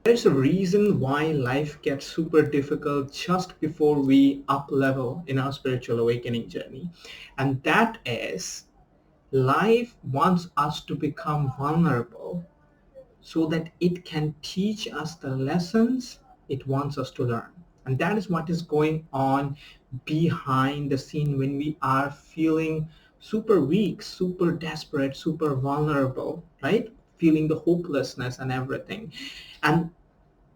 There's a reason why life gets super difficult just before we up level in our spiritual awakening journey. And that is, life wants us to become vulnerable so that it can teach us the lessons it wants us to learn. And that is what is going on behind the scene when we are feeling super weak, super desperate, super vulnerable, right? Feeling the hopelessness and everything. And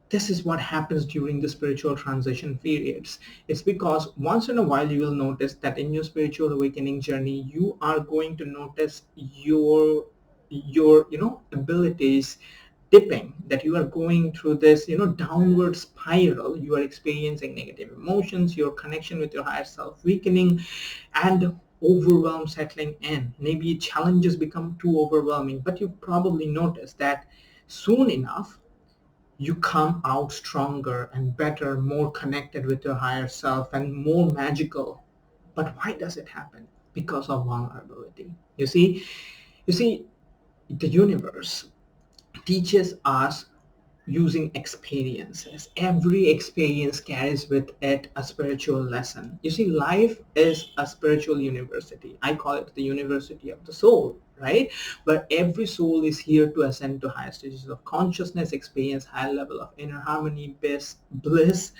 this is what happens during the spiritual transition periods. It's because once in a while you will notice that in your spiritual awakening journey, you are going to notice your abilities dipping, that you are going through this downward spiral. You are experiencing negative emotions, your connection with your higher self weakening, and overwhelm settling in. Maybe challenges become too overwhelming, but you've probably noticed that soon enough you come out stronger and better, more connected with your higher self and more magical. But why does it happen? Because of vulnerability. You see, the universe teaches us using experiences. Every experience carries with it a spiritual lesson. You see, life is a spiritual university. I call it the university of the soul, right? Where every soul is here to ascend to higher stages of consciousness, experience higher level of inner harmony, bliss,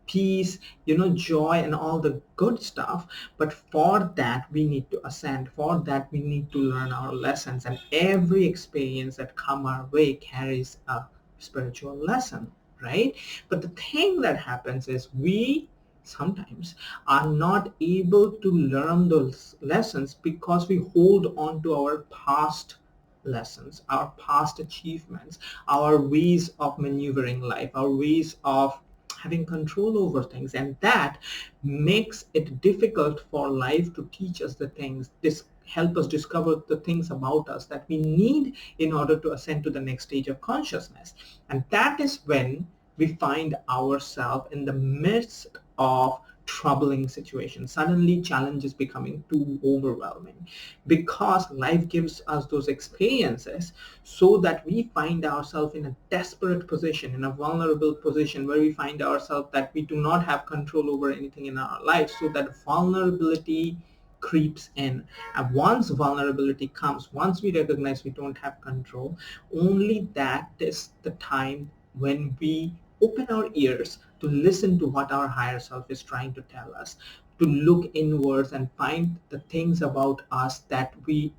peace, joy, and all the good stuff. But for that we need to ascend. For that we need to learn our lessons, and every experience that come our way carries a spiritual lesson, right? But the thing that happens is we sometimes are not able to learn those lessons because we hold on to our past lessons, our past achievements, our ways of maneuvering life, our ways of having control over things, and that makes it difficult for life to teach us the things, this help us discover the things about us that we need in order to ascend to the next stage of consciousness. And that is when we find ourselves in the midst of troubling situations. Suddenly challenges becoming too overwhelming because life gives us those experiences so that we find ourselves in a desperate position, in a vulnerable position where we find ourselves that we do not have control over anything in our life. So that vulnerability creeps in. And once vulnerability comes, once we recognize we don't have control, only that is the time when we open our ears to listen to what our higher self is trying to tell us, to look inwards and find the things about us that we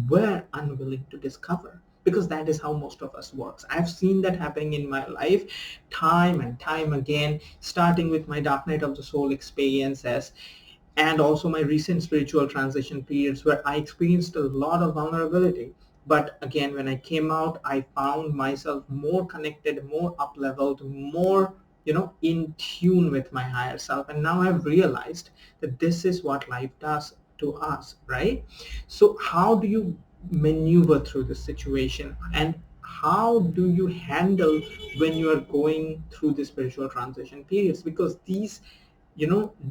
were unwilling to discover, because that is how most of us works. I've seen that happening in my life time and time again, starting with my dark night of the soul experiences and also my recent spiritual transition periods where I experienced a lot of vulnerability. But again, when I came out, I found myself more connected, more up-leveled, more, in tune with my higher self. And now I've realized that this is what life does to us, right? So how do you maneuver through this situation? And how do you handle when you are going through the spiritual transition periods? Because these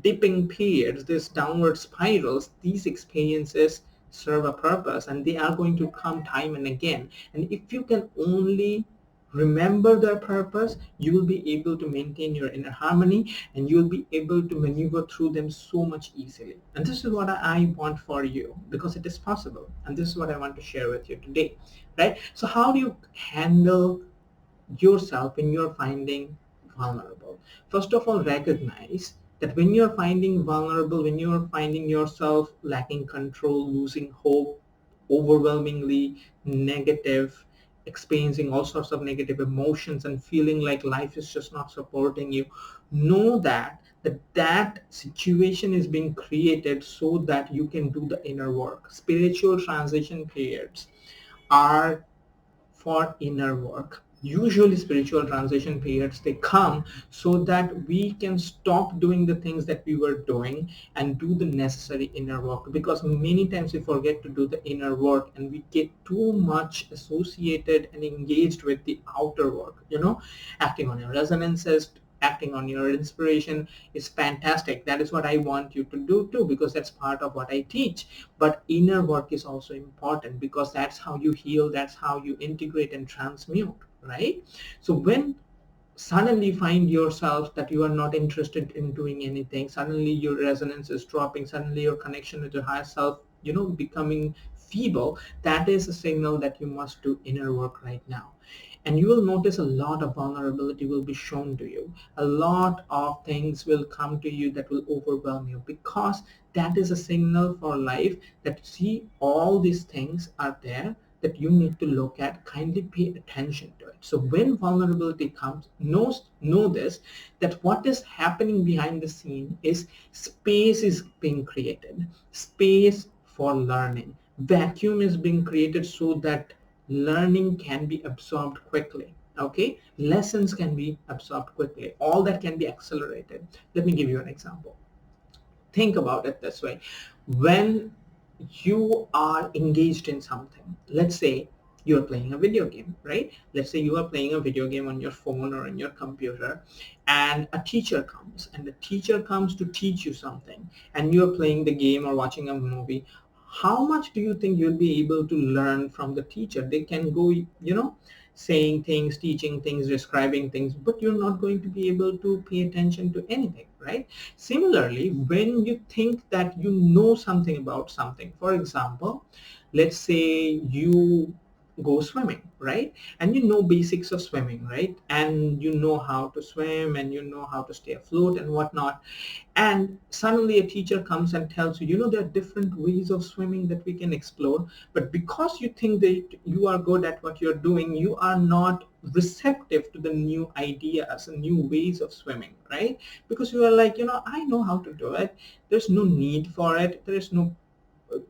dipping periods, these downward spirals, these experiences serve a purpose and they are going to come time and again. And if you can only remember their purpose, you will be able to maintain your inner harmony and you will be able to maneuver through them so much easily. And this is what I want for you, because it is possible. And this is what I want to share with you today, right? So how do you handle yourself when you're finding vulnerable? First of all, recognize that when you're finding vulnerable, when you're finding yourself lacking control, losing hope, overwhelmingly negative, experiencing all sorts of negative emotions and feeling like life is just not supporting you, know that situation is being created so that you can do the inner work. Spiritual transition periods are for inner work. Usually spiritual transition periods, they come so that we can stop doing the things that we were doing and do the necessary inner work, because many times we forget to do the inner work and we get too much associated and engaged with the outer work. Acting on your resonances, acting on your inspiration is fantastic. That is what I want you to do too, because that's part of what I teach. But inner work is also important, because that's how you heal, that's how you integrate and transmute, right? So when suddenly find yourself that you are not interested in doing anything, suddenly your resonance is dropping, suddenly your connection with your higher self, becoming feeble, that is a signal that you must do inner work right now. And you will notice a lot of vulnerability will be shown to you. A lot of things will come to you that will overwhelm you, because that is a signal for life that, see, all these things are there that you need to look at. Kindly pay attention to it. So when vulnerability comes, know this, that what is happening behind the scene is space is being created, space for learning. Vacuum is being created so that learning can be absorbed quickly. Okay, lessons can be absorbed quickly, all that can be accelerated. Let me give you an example. Think about it this way. When you are engaged in something, let's say you're playing a video game, right? Let's say you are playing a video game on your phone or on your computer, and a teacher comes, and the teacher comes to teach you something, and you're playing the game or watching a movie. How much do you think you'll be able to learn from the teacher? They can go, saying things, teaching things, describing things, but you're not going to be able to pay attention to anything, right? Similarly, when you think that you know something about something, for example, let's say you go swimming, right? And you know basics of swimming, right? And you know how to swim, and you know how to stay afloat and whatnot. And suddenly a teacher comes and tells you, there are different ways of swimming that we can explore. But because you think that you are good at what you're doing, you are not receptive to the new ideas and new ways of swimming, right? Because you are like, I know how to do it. There's no need for it. There is no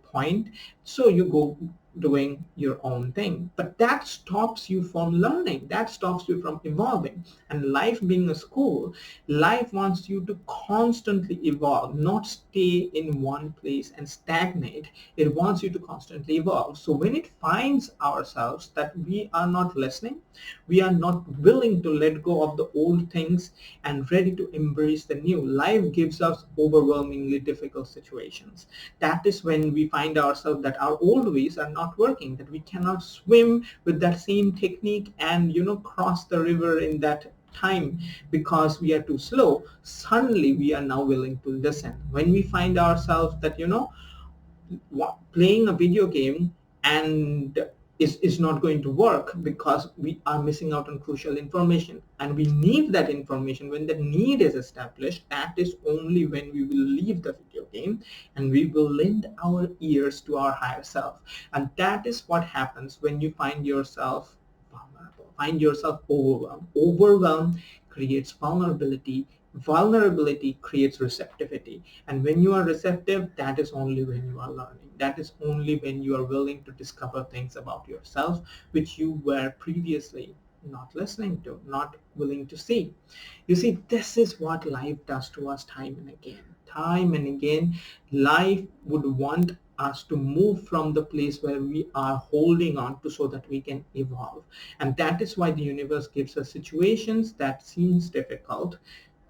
point. So you go doing your own thing, but that stops you from learning, that stops you from evolving. And life being a school, life wants you to constantly evolve, not stay in one place and stagnate. It wants you to constantly evolve. So when it finds ourselves that we are not listening, we are not willing to let go of the old things and ready to embrace the new, life gives us overwhelmingly difficult situations. That is when we find ourselves that our old ways are not working, that we cannot swim with that same technique and cross the river in that time because we are too slow. Suddenly we are now willing to listen. When we find ourselves that playing a video game and is not going to work because we are missing out on crucial information, and we need that information. When the need is established, that is only when we will leave the video game and we will lend our ears to our higher self. And that is what happens when you find yourself vulnerable, find yourself overwhelmed creates vulnerability. Vulnerability creates receptivity. And when you are receptive, that is only when you are learning. That is only when you are willing to discover things about yourself which you were previously not listening to, not willing to see. You see, this is what life does to us time and again. Time and again, life would want us to move from the place where we are holding on to so that we can evolve. And that is why the universe gives us situations that seems difficult,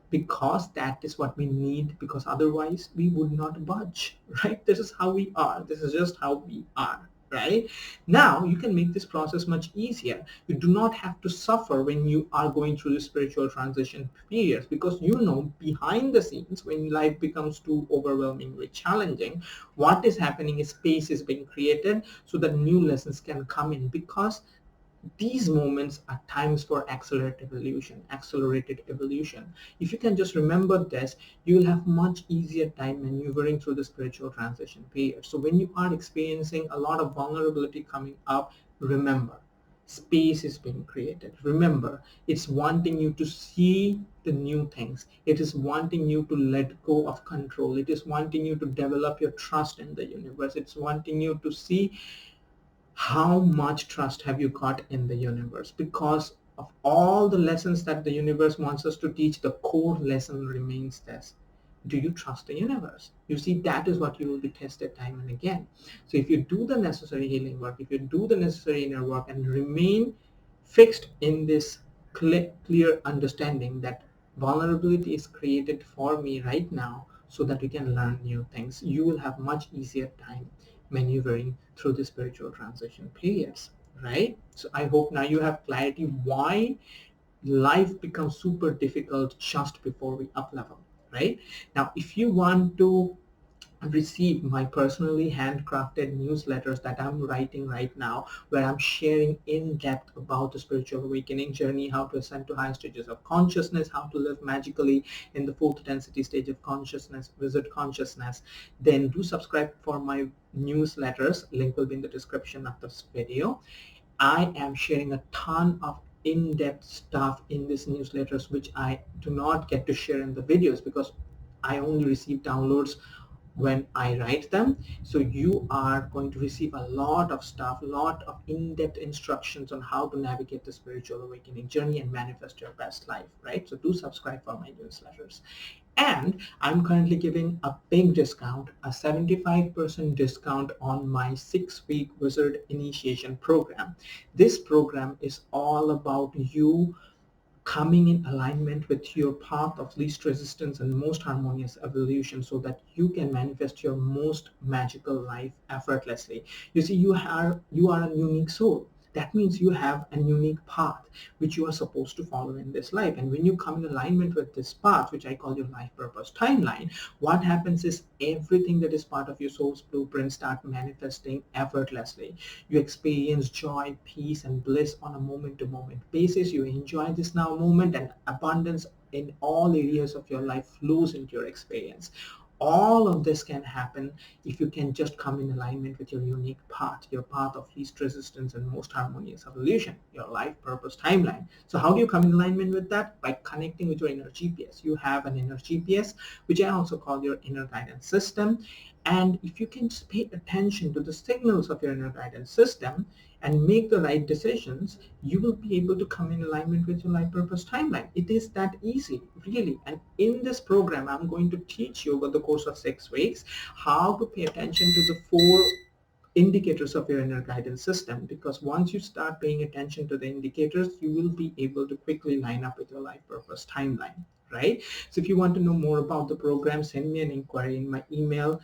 because that is what we need, because otherwise we would not budge, right? This is how we are. This is just how we are, right? Now you can make this process much easier. You do not have to suffer when you are going through the spiritual transition periods, because behind the scenes, when life becomes too overwhelmingly challenging, what is happening is space is being created so that new lessons can come in, because these moments are times for accelerated evolution. If you can just remember this, you will have much easier time maneuvering through the spiritual transition period. So when you are experiencing a lot of vulnerability coming up, remember, space is being created. Remember, it's wanting you to see the new things. It is wanting you to let go of control. It is wanting you to develop your trust in the universe. It's wanting you to see how much trust have you got in the universe. Because of all the lessons that the universe wants us to teach, the core lesson remains this: do you trust the universe? You see, that is what you will be tested time and again. So if you do the necessary healing work, if you do the necessary inner work and remain fixed in this clear understanding that vulnerability is created for me right now so that we can learn new things, you will have much easier time maneuvering through the spiritual transition periods. right? So I hope now you have clarity why life becomes super difficult just before we up level, right? Now, if you want to receive my personally handcrafted newsletters that I'm writing right now, where I'm sharing in depth about the spiritual awakening journey, how to ascend to higher stages of consciousness, how to live magically in the fourth density stage of consciousness, wizard consciousness, then do subscribe for my newsletters. Link will be in the description of this video. I am sharing a ton of in-depth stuff in these newsletters, which I do not get to share in the videos because I only receive downloads when I write them. So you are going to receive a lot of stuff, a lot of in-depth instructions on how to navigate the spiritual awakening journey and manifest your best life, right? So do subscribe for my newsletters. And I'm currently giving a big discount, a 75% discount on my 6-week Wizard Initiation program. This program is all about you coming in alignment with your path of least resistance and most harmonious evolution so that you can manifest your most magical life effortlessly. You see, you are a unique soul. That means you have a unique path which you are supposed to follow in this life. And when you come in alignment with this path, which I call your life purpose timeline, what happens is everything that is part of your soul's blueprint start manifesting effortlessly. You experience joy, peace, and bliss on a moment-to-moment basis. You enjoy this now moment, and abundance in all areas of your life flows into your experience. All of this can happen if you can just come in alignment with your unique path, your path of least resistance and most harmonious evolution, your life purpose timeline. So how do you come in alignment with that? By connecting with your inner GPS. You have an inner GPS, which I also call your inner guidance system. And if you can just pay attention to the signals of your inner guidance system and make the right decisions, you will be able to come in alignment with your life purpose timeline. It is that easy, really. And in this program, I'm going to teach you over the course of 6 weeks how to pay attention to the 4 indicators of your inner guidance system, because once you start paying attention to the indicators, you will be able to quickly line up with your life purpose timeline, right? So if you want to know more about the program, send me an inquiry in my email.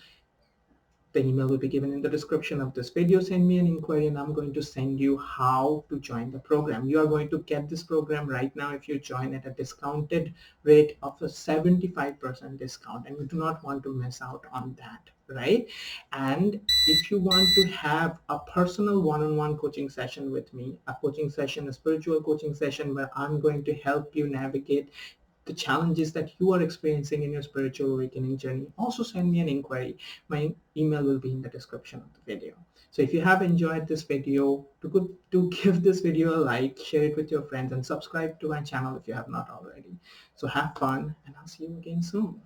The email will be given in the description of this video. Send me an inquiry and I'm going to send you how to join the program. You are going to get this program right now if you join at a discounted rate of a 75% discount, and you do not want to miss out on that, right? And if you want to have a personal one-on-one coaching session with me, a coaching session, a spiritual coaching session where I'm going to help you navigate the challenges that you are experiencing in your spiritual awakening journey, also send me an inquiry. My email will be in the description of the video. So if you have enjoyed this video, to give this video a like, share it with your friends, and subscribe to my channel if you have not already. So have fun, and I'll see you again soon.